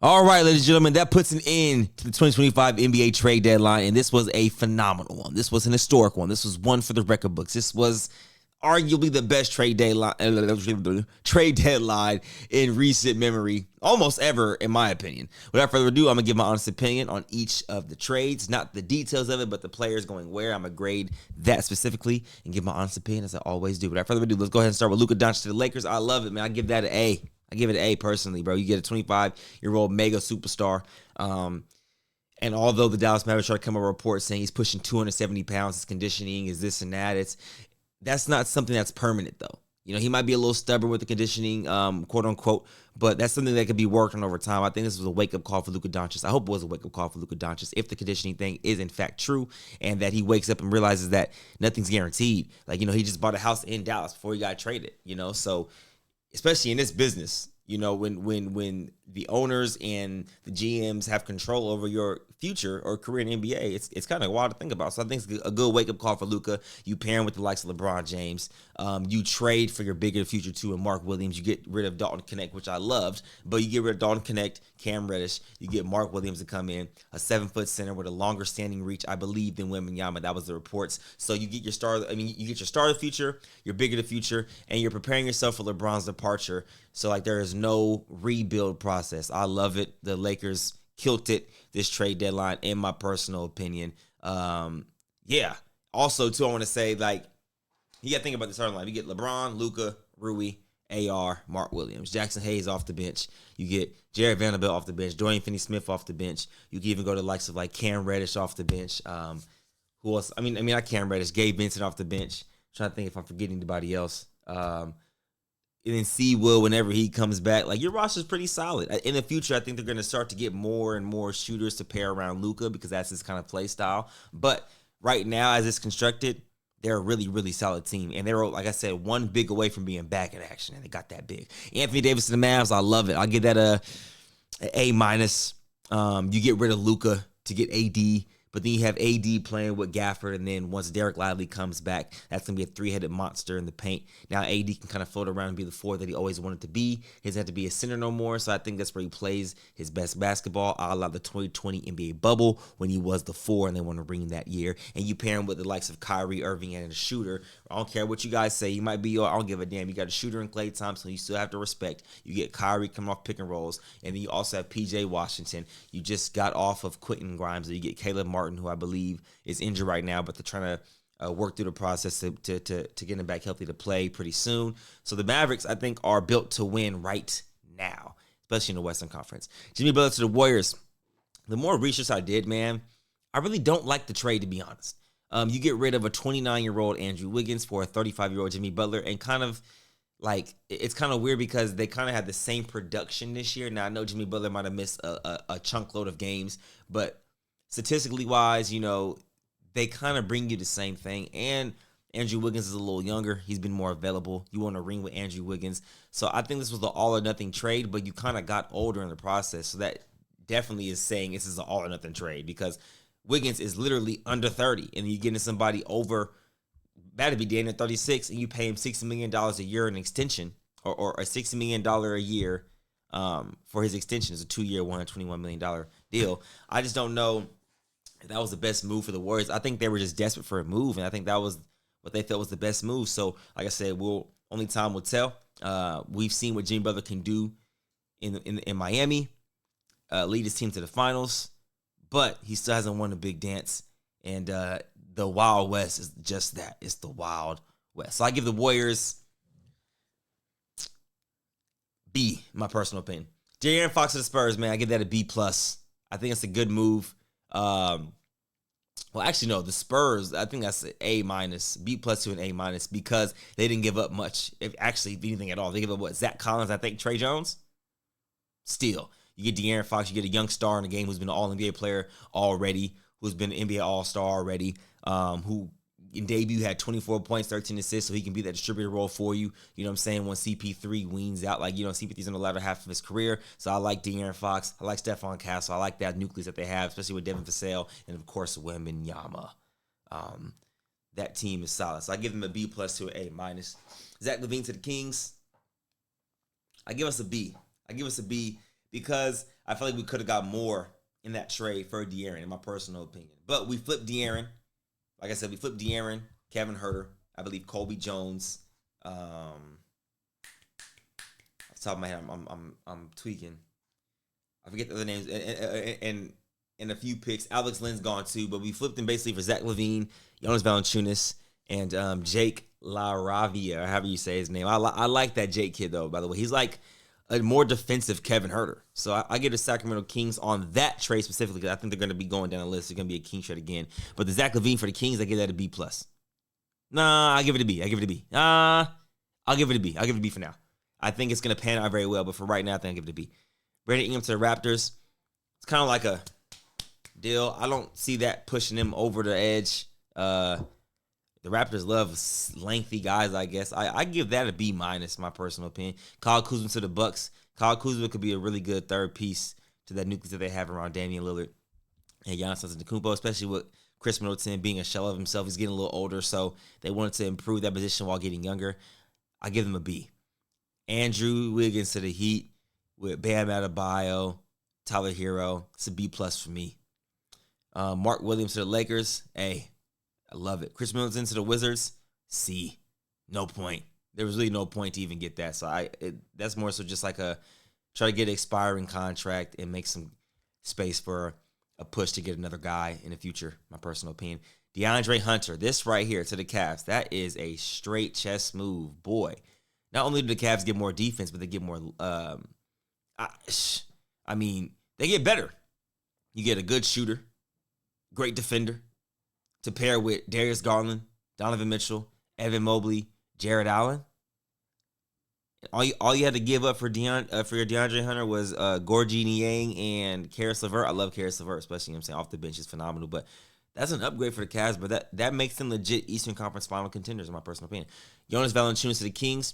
All right, ladies and gentlemen, that puts an end to the 2025 NBA trade deadline, and this was a phenomenal one. This was an historic one. This was one for the record books. This was arguably the best trade deadline in recent memory, almost ever, in my opinion. Without further ado, I'm going to give my honest opinion on each of the trades, not the details of it, but the players going where. I'm going to grade that specifically and give my honest opinion, as I always do. Without further ado, let's go ahead and start with Luka Doncic to the Lakers. I love it, man. I give that an A. I give it an A personally, bro. You get a 25-year-old mega superstar. And although the Dallas Mavericks tried to come up with a report saying he's pushing 270 pounds, his conditioning is this and that, that's not something that's permanent, though. You know, he might be a little stubborn with the conditioning, quote unquote, but that's something that could be worked on over time. I think this was a wake-up call for Luka Doncic. I hope it was a wake-up call for Luka Doncic if the conditioning thing is in fact true, and that he wakes up and realizes that nothing's guaranteed. Like, you know, he just bought a house in Dallas before he got traded, you know, so especially in this business, you know, when the owners and the GMs have control over your future or career in the NBA, it's kind of wild to think about. So I think it's a good wake-up call for Luka. You pair him with the likes of LeBron James. You trade for your bigger future, too, in Mark Williams. You get rid of Dalton Connect, which I loved, but you get rid of Dalton Connect, Cam Reddish. You get Mark Williams to come in, a 7-foot center with a longer standing reach, I believe, than Wembanyama. That was the reports. So you get your star. You get your star of the future, your bigger the future, and you're preparing yourself for LeBron's departure. So, like, there is no rebuild process. I love it. The Lakers killed it this trade deadline, in my personal opinion. Yeah. Also, too, I want to say, like, you got to think about the starting line. You get LeBron, Luka, Rui, AR, Mark Williams, Jackson Hayes off the bench. You get Jared Vanderbilt off the bench, Dorian Finney-Smith off the bench. You can even go to the likes of, like, Cam Reddish off the bench. Who else? I mean, not Cam Reddish, Gabe Vincent off the bench. I'm trying to think if I'm forgetting anybody else. And then see Will whenever he comes back. Like, your roster's pretty solid. In the future, I think they're going to start to get more and more shooters to pair around Luka because that's his kind of play style. But right now, as it's constructed, they're a really, really solid team. And they're, like I said, one big away from being back in action, and they got that big. Anthony Davis and the Mavs, I love it. I'll give that a A-. You get rid of Luka to get AD. But then you have AD playing with Gafford, and then once Derek Lively comes back, that's going to be a three-headed monster in the paint. Now AD can kind of float around and be the four that he always wanted to be. He doesn't have to be a center no more, so I think that's where he plays his best basketball, a la the 2020 NBA bubble when he was the four and they won a ring that year. And you pair him with the likes of Kyrie Irving and a shooter. I don't care what you guys say. You might be, I don't give a damn. You got a shooter in Klay Thompson you still have to respect. You get Kyrie coming off pick and rolls, and then you also have PJ Washington. You just got off of Quentin Grimes, so you get Caleb Martin, who I believe is injured right now, but they're trying to work through the process to get him back healthy to play pretty soon. So the Mavericks, I think, are built to win right now, especially in the Western Conference. Jimmy Butler to the Warriors. The more research I did, man, I really don't like the trade, to be honest. You get rid of a 29-year-old Andrew Wiggins for a 35-year-old Jimmy Butler, and kind of like, it's kind of weird because they kind of had the same production this year. Now, I know Jimmy Butler might have missed a chunk load of games, but statistically wise, you know, they kind of bring you the same thing. And Andrew Wiggins is a little younger. He's been more available. You want to ring with Andrew Wiggins. So I think this was the all or nothing trade, but you kind of got older in the process. So that definitely is saying this is an all or nothing trade because Wiggins is literally under 30. And you're getting somebody over, that'd be Daniel 36, and you pay him $60 million a year in extension or a $60 million a year for his extension. It's a 2-year, $121 million deal. I just don't know if that was the best move for the Warriors. I think they were just desperate for a move, and I think that was what they felt was the best move. So, like I said, only time will tell. We've seen what Jimmy Butler can do in Miami, lead his team to the finals, but he still hasn't won a big dance. And the Wild West is just that. It's the Wild West. So I give the Warriors B, my personal opinion. De'Aaron Fox to the Spurs, man, I give that a B+. I think it's a good move. Well, actually, no, the Spurs, I think that's an A-, B+ to an A- because they didn't give up much, if anything at all. They give up, what, Zach Collins, I think, Trey Jones? Still, you get De'Aaron Fox, you get a young star in the game who's been an All-NBA player already, who's been an NBA All-Star already, who in debut had 24 points, 13 assists, so he can be that distributor role for you. You know what I'm saying? When CP3 weans out, like, you know, CP3's in the latter half of his career. So I like De'Aaron Fox. I like Stephon Castle. I like that nucleus that they have, especially with Devin Vassell and, of course, Wembanyama. That team is solid. So I give them a B+ to an A-. Zach LaVine to the Kings. I give us a B. because I feel like we could have got more in that trade for De'Aaron, in my personal opinion. But we flipped De'Aaron. Like I said, we flipped De'Aaron, Kevin Huerter, I believe Colby Jones. Off the top of my head, I'm tweaking. I forget the other names, and a few picks. Alex Lynn's gone too, but we flipped him basically for Zach LaVine, Jonas Valanciunas, and Jake LaRavia, or however you say his name. I like that Jake kid though. By the way, he's like a more defensive Kevin Huerter. So I give the Sacramento Kings on that trade specifically because I think they're going to be going down the list. It's going to be a King trade again. But the Zach LaVine for the Kings, I give that a B+. Nah, I give it a B. I'll give it a B. I'll give it a B. I'll give it a B for now. I think it's going to pan out very well, but for right now, I think I'll give it a B. Brandon Ingram to the Raptors. It's kind of like a deal. I don't see that pushing them over the edge. The Raptors love lengthy guys, I guess. I give that a B-, my personal opinion. Kyle Kuzma to the Bucks. Kyle Kuzma could be a really good third piece to that nucleus that they have around Damian Lillard and Giannis Antetokounmpo, especially with Chris Middleton being a shell of himself. He's getting a little older, so they wanted to improve that position while getting younger. I give them a B. Andrew Wiggins to the Heat with Bam Adebayo, Tyler Hero. It's a B+ for me. Mark Williams to the Lakers. A. I love it. Chris Middleton to the Wizards. C. No point. There was really no point to even get that. So that's more so just like try to get an expiring contract and make some space for a push to get another guy in the future, my personal opinion. DeAndre Hunter, this right here to the Cavs. That is a straight chess move. Boy, not only do the Cavs get more defense, but they get more, they get better. You get a good shooter, great defender, to pair with Darius Garland, Donovan Mitchell, Evan Mobley, Jared Allen. All you had to give up for your DeAndre Hunter was Gorgie Niang and Karis LeVert. I love Karis LeVert, especially, off the bench is phenomenal. But that's an upgrade for the Cavs, but that makes them legit Eastern Conference final contenders, in my personal opinion. Jonas Valanciunas to the Kings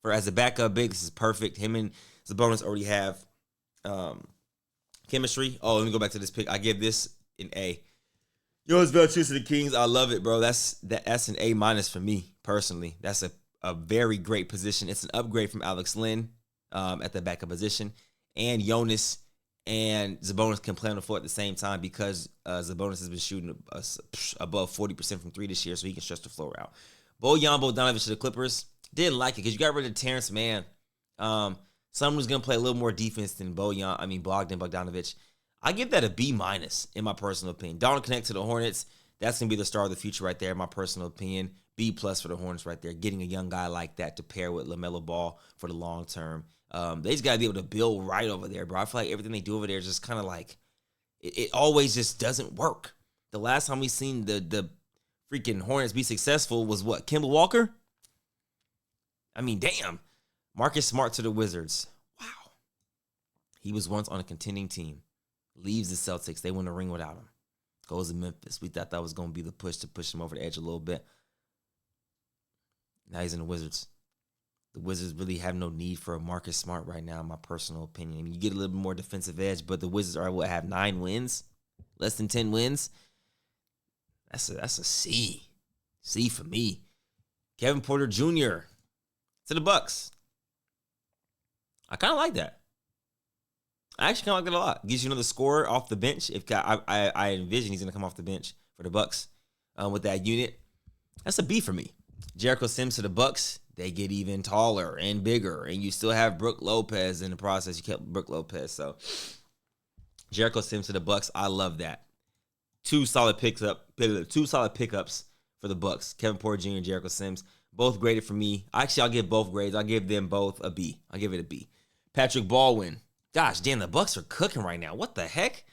as a backup big. This is perfect. Him and Sabonis already have chemistry. Oh, let me go back to this pick. I give this an A. Jonas Valanciunas to the Kings. I love it, bro. That's an A- for me personally. That's a very great position. It's an upgrade from Alex Lynn at the backup position, and Jonas and Sabonis can play on the floor at the same time because Sabonis has been shooting above 40% from three this year, so he can stretch the floor out. Bojan Bogdanovic to the Clippers. Didn't like it because you got rid of Terrence Mann. Someone who's going to play a little more defense than Bogdanovic. I give that a B- in my personal opinion. Donald Connect to the Hornets. That's going to be the star of the future right there, in my personal opinion. B+ for the Hornets right there. Getting a young guy like that to pair with LaMelo Ball for the long term. They just got to be able to build right over there, bro. I feel like everything they do over there is just kind of like, it always just doesn't work. The last time we seen the freaking Hornets be successful was what? Kemba Walker? Damn. Marcus Smart to the Wizards. Wow. He was once on a contending team. Leaves the Celtics. They win a ring without him. Goes to Memphis. We thought that was going to be the push to push him over the edge a little bit. Now he's in the Wizards. The Wizards really have no need for a Marcus Smart right now, in my personal opinion. You get a little bit more defensive edge, but the Wizards have 9 wins? Less than 10 wins? That's a C. C for me. Kevin Porter Jr. to the Bucks. I kind of like that. I actually kind of like that a lot. Gives you another scorer off the bench. I envision he's going to come off the bench for the Bucks with that unit. That's a B for me. Jericho Sims to the Bucks. They get even taller and bigger, and you still have Brook Lopez in the process. You kept Brook Lopez, so Jericho Sims to the Bucks. I love that. Two solid pickups for the Bucks. Kevin Porter Jr. and Jericho Sims, both graded for me. Actually, I'll give both grades. I'll give them both a B. I'll give it a B. Patrick Baldwin. Gosh, damn, the Bucks are cooking right now. What the heck?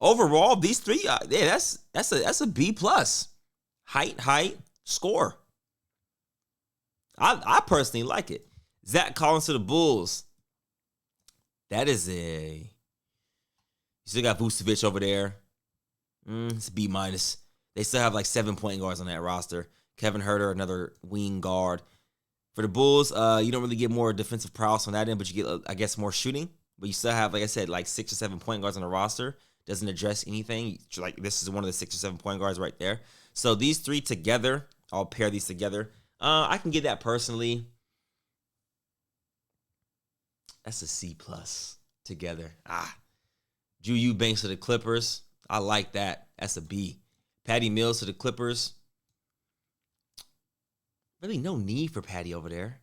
Overall, these three, that's a B+. Height, score. I personally like it. Zach Collins to the Bulls. That is you still got Vucevic over there. It's a B-. They still have like 7 point guards on that roster. Kevin Huerter, another wing guard. For the Bulls, you don't really get more defensive prowess on that end, but you get, I guess, more shooting. But you still have, like I said, like 6 or 7 point guards on the roster. Doesn't address anything. Like, this is one of the 6 or 7 point guards right there. So these three together, I'll pair these together. I can get that personally. That's a C+ together. Drew Eubanks to the Clippers. I like that. That's a B. Patty Mills to the Clippers. Really no need for Patty over there.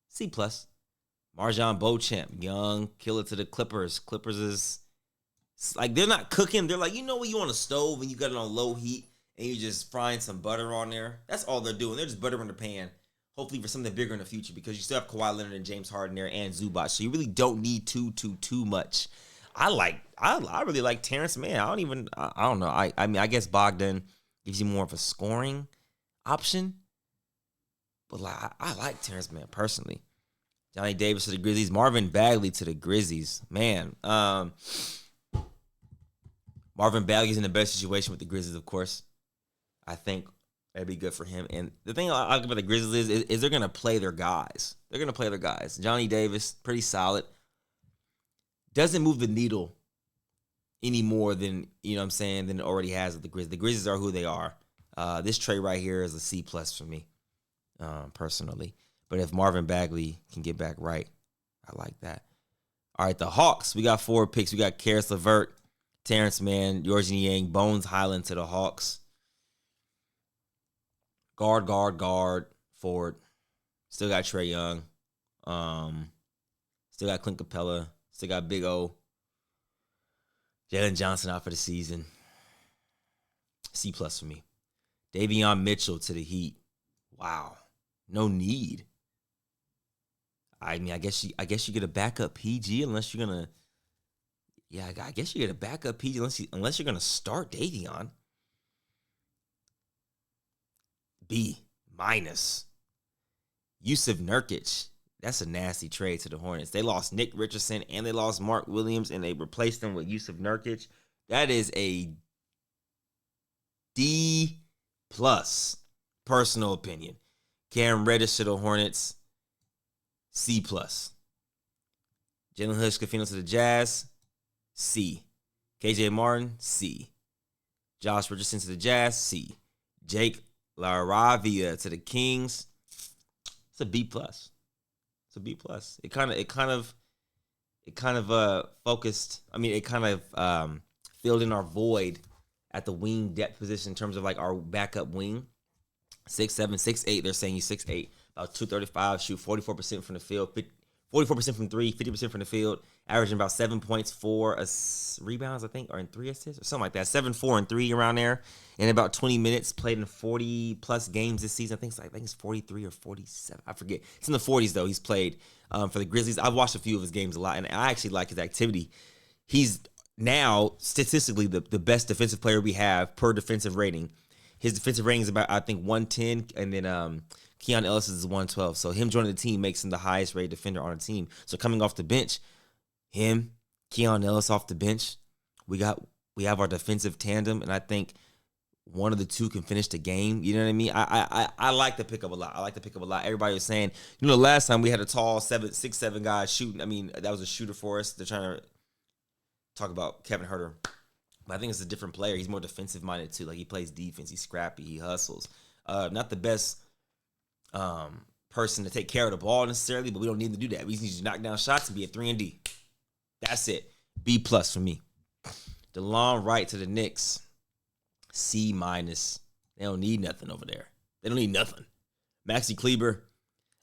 C+. Marjon Beauchamp, young killer to the Clippers. Clippers is like, they're not cooking. They're like, you know when you on a stove and you got it on low heat and you just frying some butter on there? That's all they're doing. They're just buttering the pan. Hopefully for something bigger in the future, because you still have Kawhi Leonard and James Harden there and Zubac. So you really don't need too much. I really like Terrence Mann. I don't know. I mean, I guess Bogdan gives you more of a scoring option. But like, I like Terrence Mann personally. Johnny Davis to the Grizzlies. Marvin Bagley to the Grizzlies. Man, Marvin Bagley's in the best situation with the Grizzlies, of course. I think that'd be good for him. And the thing I like about the Grizzlies is they're going to play their guys. They're going to play their guys. Johnny Davis, pretty solid. Doesn't move the needle any more than, you know what I'm saying, than it already has with the Grizzlies. The Grizzlies are who they are. This trade right here is a C+ for me, personally. But if Marvin Bagley can get back right, I like that. All right, the Hawks. We got 4 picks. We got Karis LeVert, Terrence Mann, Georges Niang, Bones Highland to the Hawks. Guard, forward. Still got Trae Young. Still got Clint Capella. Still got Big O. Jalen Johnson out for the season. C+ for me. Davion Mitchell to the Heat. Wow. No need. I mean, I guess you get a backup PG unless you're gonna. Yeah, I guess you get a backup PG unless you're gonna start Davion. B-. Yusuf Nurkic. That's a nasty trade to the Hornets. They lost Nick Richardson and they lost Mark Williams, and they replaced him with Yusuf Nurkic. That is a D+, personal opinion. Cam Reddish to the Hornets, C+. Jalen Hood-Schifino to the Jazz, C. KJ Martin, C. Josh Richardson to the Jazz, C. Jake LaRavia to the Kings, it's a B+. It's a B+. It kind of focused. I mean, it kind of filled in our void at the wing depth position in terms of like our backup wing. 6'7", 6'8". They're saying he's 6'8", about 235, shoot 44% from the field, 44% from 3, 50% from the field, averaging about 7 points, 4 rebounds, I think, or in 3 assists, or something like that. 7, 4, and 3 around there. In about 20 minutes, played in 40-plus games this season. I think it's 43 or 47. I forget. It's in the 40s, though, he's played for the Grizzlies. I've watched a few of his games a lot, and I actually like his activity. He's now, statistically, the best defensive player we have per defensive rating. His defensive rating is about, I think, 110, and then Keon Ellis is 112. So him joining the team makes him the highest rated defender on the team. So coming off the bench, him, Keon Ellis off the bench, we have our defensive tandem, and I think one of the two can finish the game. You know what I mean? I like the pickup a lot. Everybody was saying, the last time we had a tall 6'7" guy shooting. I mean, that was a shooter for us. They're trying to talk about Kevin Huerter. But I think it's a different player. He's more defensive minded too. Like, he plays defense. He's scrappy. He hustles. Not the best person to take care of the ball necessarily, but we don't need to do that. We just need to knock down shots and be a 3-and-D. That's it. B+ for me. DeLon Wright to the Knicks. C-. They don't need nothing over there. They don't need nothing. Maxi Kleber.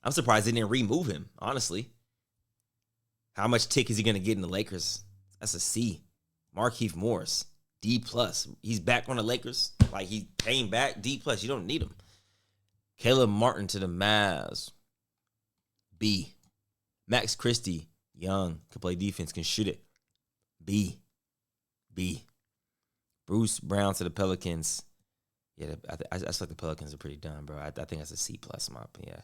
I'm surprised they didn't remove him, honestly. How much tick is he going to get in the Lakers? That's a C. Markieff Morris. D+. He's back on the Lakers. Like, he came back. D+. You don't need him. Caleb Martin to the Mavs. B. Max Christie. Young. Can play defense. Can shoot it. B. Bruce Brown to the Pelicans. Yeah, I feel like the Pelicans are pretty done, bro. I think that's a C+, in my opinion.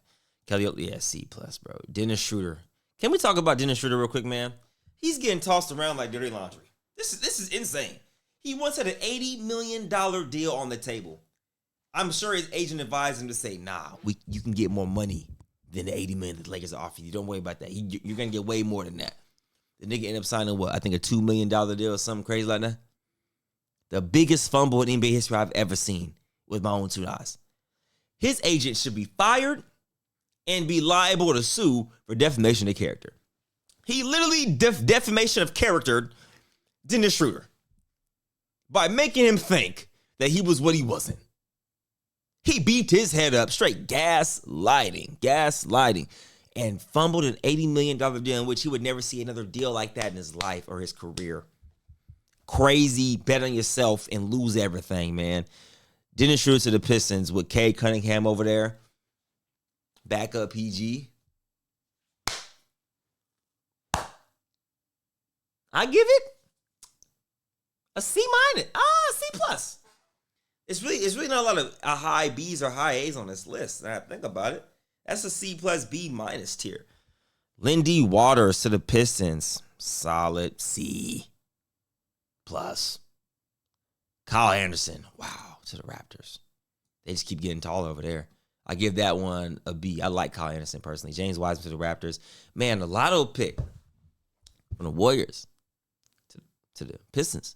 Kelly, yeah, C+, bro. Dennis Schroeder. Can we talk about Dennis Schroeder real quick, man? He's getting tossed around like dirty laundry. This is insane. He once had an $80 million deal on the table. I'm sure his agent advised him to say, nah, you can get more money than the $80 million that the Lakers are offering you. Don't worry about that. You're going to get way more than that. The nigga ended up signing, what, I think a $2 million deal or something crazy like that. The biggest fumble in NBA history I've ever seen with my own 2 eyes. His agent should be fired and be liable to sue for defamation of character. He literally defamation of character Dennis Schroeder by making him think that he was what he wasn't. He beefed his head up, straight gaslighting, and fumbled an $80 million deal in which he would never see another deal like that in his life or his career. Crazy, bet on yourself and lose everything, man. Dennis Schroeder to the Pistons with Cade Cunningham over there. Backup PG. I give it a C-. C+. It's really not a lot of high B's or high A's on this list. Now I think about it. That's a C+, B- tier. Lindy Waters to the Pistons. Solid C+. Kyle Anderson. Wow. To the Raptors. They just keep getting taller over there. I give that one a B. I like Kyle Anderson personally. James Wiseman to the Raptors. Man, the lotto pick from the Warriors to the Pistons.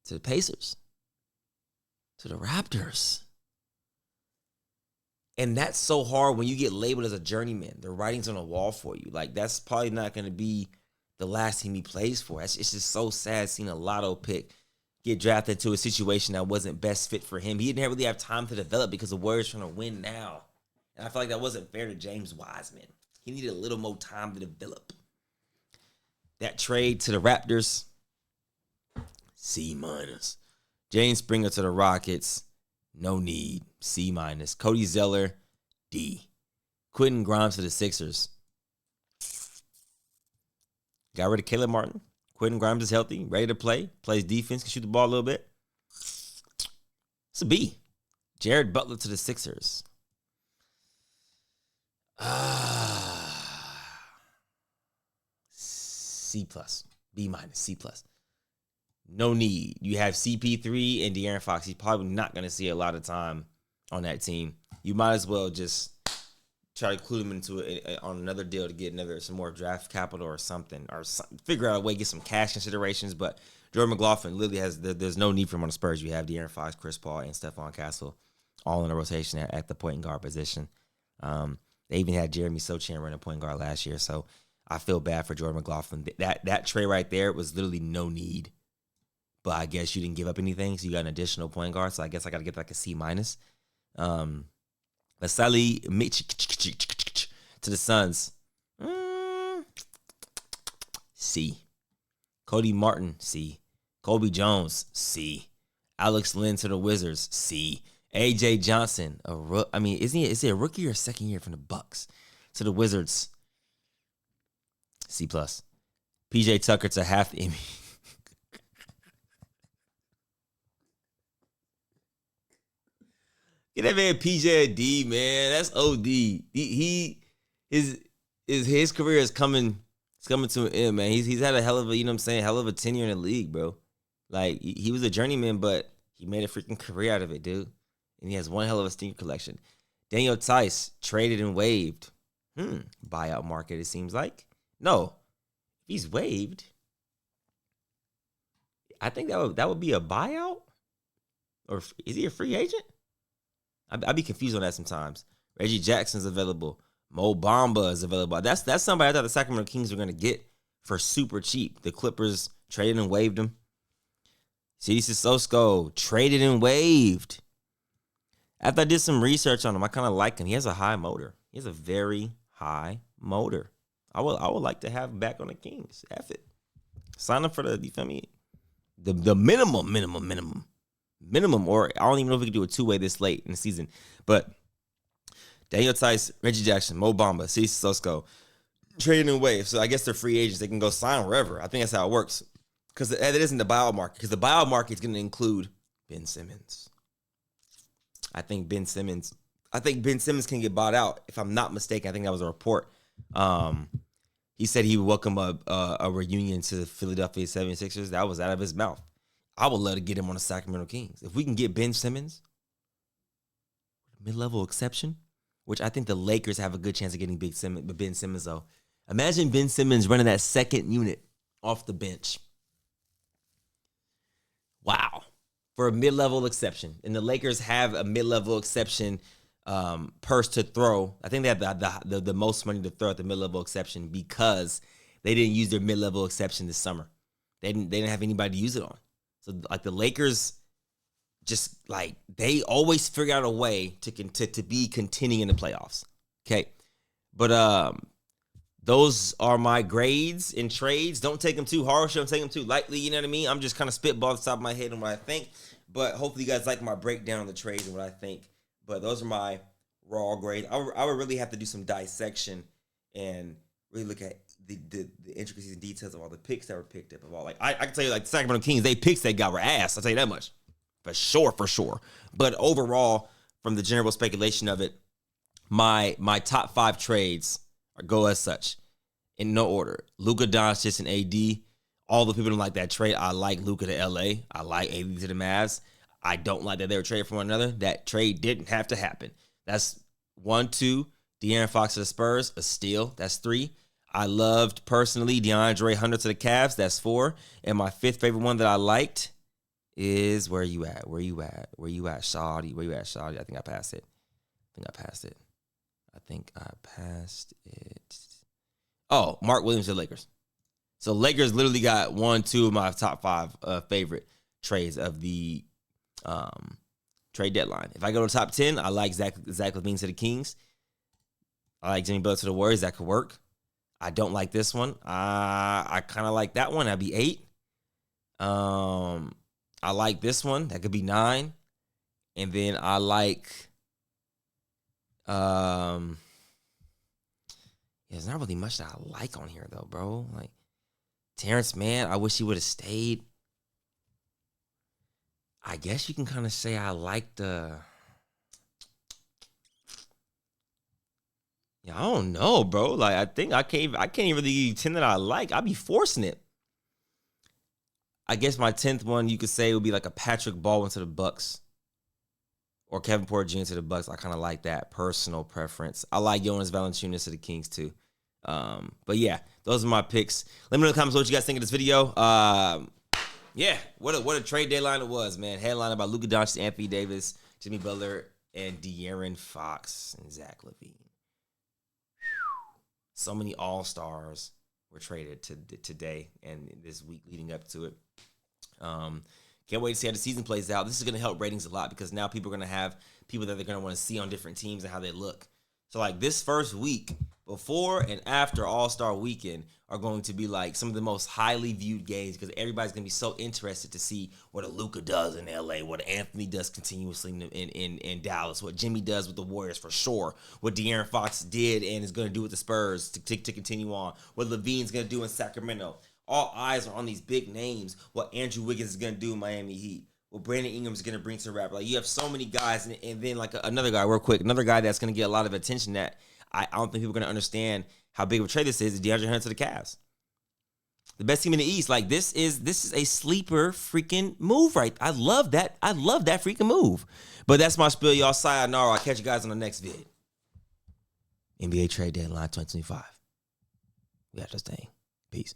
To the Pacers. To the Raptors. And that's so hard when you get labeled as a journeyman. The writing's on the wall for you. Like, that's probably not going to be the last team he plays for. It's just so sad seeing a lotto pick get drafted into a situation that wasn't best fit for him. He didn't really have time to develop because the Warriors trying to win now. And I feel like that wasn't fair to James Wiseman. He needed a little more time to develop. That trade to the Raptors, C-. James Springer to the Rockets, no need, C-. Cody Zeller, D. Quentin Grimes to the Sixers. Got rid of Caleb Martin. Quentin Grimes is healthy, ready to play, plays defense, can shoot the ball a little bit. It's a B. Jared Butler to the Sixers. C+, B-, C+. No need. You have CP3 and De'Aaron Fox. He's probably not going to see a lot of time on that team. You might as well just try to include him into on another deal to get some more draft capital or something, figure out a way to get some cash considerations. But Jordan McLaughlin literally there's no need for him on the Spurs. You have De'Aaron Fox, Chris Paul, and Stephon Castle all in a rotation at the point guard position. They even had Jeremy Sochan running point guard last year, so I feel bad for Jordan McLaughlin. That trade right there was literally no need. But I guess you didn't give up anything, so you got an additional point guard. So I guess I got to get like a C-. Vasily Mitch to the Suns. C. Cody Martin, C. Kobe Jones, C. Alex Len to the Wizards, C. A.J. Johnson, is he a rookie or second year from the Bucks? To the Wizards, C+. P.J. Tucker to half the NBA. Get that man PJ a D, man. That's OD. His career is coming to an end, man. He's had a hell of a tenure in the league, bro. Like, he was a journeyman, but he made a freaking career out of it, dude. And he has one hell of a sneaker collection. Daniel Tice traded and waived. Buyout market, it seems like. No, if he's waived, I think that would be a buyout. Or is he a free agent? I'd be confused on that sometimes. Reggie Jackson's available. Mo Bamba is available. That's somebody I thought the Sacramento Kings were going to get for super cheap. The Clippers traded and waived him. C.D. Sissoko traded and waived. After I did some research on him, I kind of like him. He has a high motor. He has a very high motor. I would like to have him back on the Kings. F it. Sign up for the, you feel me? The minimum. Or I don't even know if we can do a two-way this late in the season. But Daniel Tice, Reggie Jackson, Mo Bamba, C. Sissoko, trading and wave. So I guess they're free agents. They can go sign wherever. I think that's how it works. Because that isn't the buyout market. Because the buyout market is going to include Ben Simmons. I think Ben Simmons can get bought out. If I'm not mistaken, I think that was a report. He said he would welcome a reunion to the Philadelphia 76ers. That was out of his mouth. I would love to get him on the Sacramento Kings. If we can get Ben Simmons, mid-level exception, which I think the Lakers have a good chance of getting Ben Simmons, though. Imagine Ben Simmons running that second unit off the bench. Wow. For a mid-level exception. And the Lakers have a mid-level exception purse to throw. I think they have the most money to throw at the mid-level exception because they didn't use their mid-level exception this summer. They didn't have anybody to use it on. So like the Lakers, just like they always figure out a way to be contending in the playoffs. Okay, but those are my grades and trades. Don't take them too harsh. Don't take them too lightly. You know what I mean? I'm just kind of spitball off the top of my head and what I think. But hopefully you guys like my breakdown of the trades and what I think. But those are my raw grades. I would really have to do some dissection and really look at the intricacies and details of all the picks that were picked up. Of all, like I can tell you, like the Sacramento Kings, they picks they got were ass. I'll tell you that much, for sure. But overall, from the general speculation of it, my top 5 trades go as such, in no order. Luka, Doncic, and AD. All the people don't like that trade. I like Luka to LA. I like AD to the Mavs. I don't like that they were traded from one another. That trade didn't have to happen. That's 1, 2. De'Aaron Fox to the Spurs, a steal. That's 3. I loved, personally, DeAndre Hunter to the Cavs. That's 4. And my 5th favorite one that I liked is, where you at, Shawty? Where you at, Shawty? I think I passed it. Oh, Mark Williams to the Lakers. So Lakers literally got 1, 2 of my top 5 favorite trades of the trade deadline. If I go to top 10, I like Zach LaVine to the Kings. I like Jimmy Butler to the Warriors. That could work. I don't like this one. I kind of like that one. That'd be 8. I like this one. That could be 9. And then I like there's not really much that I like on here though, bro. Like Terrence Mann, I wish he would have stayed. I guess you can kind of say I like the. Yeah, I don't know, bro. Like I think I can't even really 10 that I like. I'd be forcing it. I guess my 10th one you could say would be like a Patrick Baldwin to the Bucks. Or Kevin Porter Jr. to the Bucks. I kind of like that personal preference. I like Jonas Valanciunas to the Kings too. But yeah, those are my picks. Let me know in the comments what you guys think of this video. Yeah, what a trade deadline it was, man. Headline about Luka Doncic, Anthony Davis, Jimmy Butler, and De'Aaron Fox and Zach LaVine. So many all-stars were traded today and this week leading up to it. Can't wait to see how the season plays out. This is going to help ratings a lot because now people are going to have people that they're going to want to see on different teams and how they look. So like this first week, before and after All-Star Weekend, are going to be like some of the most highly viewed games because everybody's going to be so interested to see what a Luka does in LA, what Anthony does continuously in Dallas, what Jimmy does with the Warriors for sure, what De'Aaron Fox did and is going to do with the Spurs to continue on, what LaVine's going to do in Sacramento. All eyes are on these big names, what Andrew Wiggins is going to do in Miami Heat, what Brandon Ingram is going to bring to the rap. Like you have so many guys, and then like another guy, real quick, another guy that's going to get a lot of attention that I don't think people are going to understand how big of a trade this is DeAndre Hunter to the Cavs. The best team in the East. Like this is a sleeper freaking move, right? I love that. I love that freaking move. But that's my spiel, y'all. Sayonara. I'll catch you guys on the next vid. NBA trade deadline 2025. We got this thing. Peace.